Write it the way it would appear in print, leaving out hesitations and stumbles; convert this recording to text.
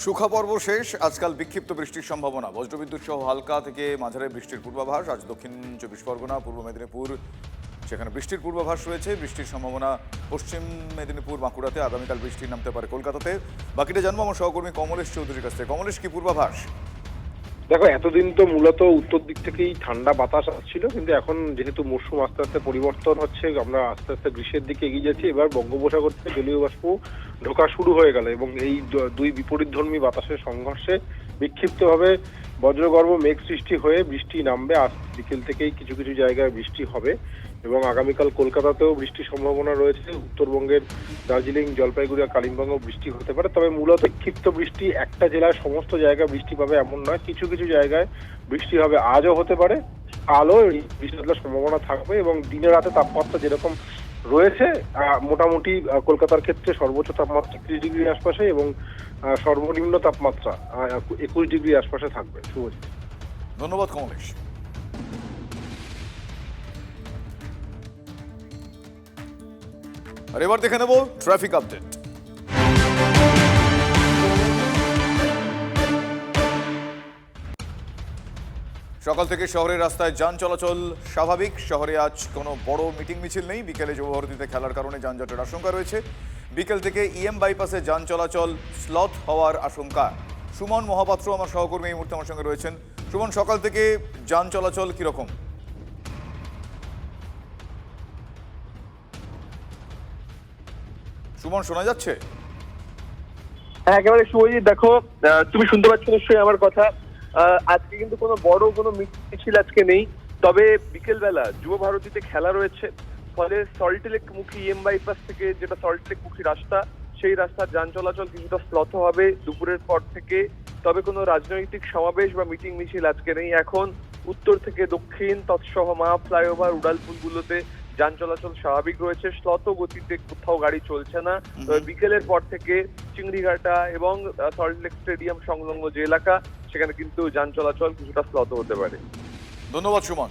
শুখা পর্ব শেষ, আজকাল বিক্ষিপ্ত বৃষ্টির সম্ভাবনা। বজ্রবিদ্যুৎ সহ হালকা থেকে মাঝারি বৃষ্টির পূর্বাভাস। আজ দক্ষিণ চব্বিশ পরগনা, পূর্ব মেদিনীপুর সেখানে বৃষ্টির পূর্বাভাস রয়েছে। বৃষ্টির সম্ভাবনা পশ্চিম মেদিনীপুর, বাঁকুড়াতে। আগামীকাল বৃষ্টি নামতে পারে কলকাতাতে। বাকিটা জানবো আমার সহকর্মী কমলেশ চৌধুরীর কাছ থেকে। কমলেশ, কি পূর্বাভাস? দেখো, এতদিন তো মূলত উত্তর দিক থেকেই ঠান্ডা বাতাস আসছিল, কিন্তু এখন যেহেতু মৌসুম আস্তে আস্তে পরিবর্তন হচ্ছে, আমরা আস্তে আস্তে গ্রীষ্মের দিকে এগিয়ে যাচ্ছি। এবার বঙ্গোপসাগর থেকে জলীয় বাষ্প ঢোকা শুরু হয়ে গেল এবং এই দুই বিপরীতধর্মী বাতাসের সংঘর্ষে বিক্ষিপ্তভাবে বজ্রগর্ভ মেঘ সৃষ্টি হয়ে বৃষ্টি নামবে। আজ বিকেল থেকেই কিছু কিছু জায়গায় বৃষ্টি হবে এবং আগামীকাল কলকাতাতেও বৃষ্টির সম্ভাবনা রয়েছে। উত্তরবঙ্গের দার্জিলিং, জলপাইগুড়ি আর কালিম্পংও বৃষ্টি হতে পারে। তবে মূলত বিক্ষিপ্ত বৃষ্টি একটা জেলার সমস্ত জায়গায় বৃষ্টি পাবে এমন নয়, কিছু কিছু জায়গায় বৃষ্টি হবে। আজও হতে পারে, কালও বৃষ্টি হওয়ার সম্ভাবনা থাকবে এবং দিনে রাতে তাপমাত্রা যেরকম রয়েছে, মোটামুটি কলকাতার ক্ষেত্রে সর্বোচ্চ তাপমাত্রা 30 ডিগ্রির আশপাশে এবং সর্বনিম্ন তাপমাত্রা 21 ডিগ্রির আশপাশে থাকবে। শুভজিৎ, ধন্যবাদ কমলেশ। আর এবার দেখে নেব ট্রাফিক আপডেট। সকাল থেকে শহরের রাস্তায় যান চলাচল স্বাভাবিক। শহরে আজ কোনো বড় মিটিং মিছিল নেই। বিকেলে যুবভারতীতে খেলার কারণে যানজটের আশঙ্কা রয়েছে। বিকেল থেকে ইএম বাইপাসে যান চলাচল স্লথ হওয়ার আশঙ্কা। সুমন মহাপাত্র আমার সহকর্মী এই মুহূর্তে আমার সঙ্গে রয়েছেন। সুমন, সকাল থেকে যান চলাচল কিরকম? সুমন, শোনা যাচ্ছে? হ্যাঁ, একেবারে শুভজিৎ। দেখো, তুমি শুনতে পাচ্ছ নিশ্চয়ই আমার কথা। আজকে কিন্তু কোনো বড় কোনো মিছিল আজকে নেই, তবে বিকেল বেলা যুব ভারতীতে খেলা রয়েছে। ফলে সল্টলেক মুখী ইএম বাইপাস থেকে যেটা সল্টলেক মুখী রাস্তা, সেই রাস্তার যান চলাচল কিছুটা স্লথ হবে দুপুরের পর থেকে। তবে কোনো রাজনৈতিক সমাবেশ বা মিটিং মিছিল আজকে নেই। এখন উত্তর থেকে দক্ষিণ তৎসহ মা ফ্লাইওভার, উড়ালপুলগুলোতে যান চলাচল স্বাভাবিক রয়েছে। শ্লথ গতিতে কোথাও গাড়ি চলছে না। তবে বিকেলের পর থেকে চিংড়িঘাটা এবং সল্টলেক স্টেডিয়াম সংলগ্ন যে এলাকা, সেখানে কিন্তু যান চলাচল কিছুটা শ্লথ হতে পারে। ধন্যবাদ সুমন।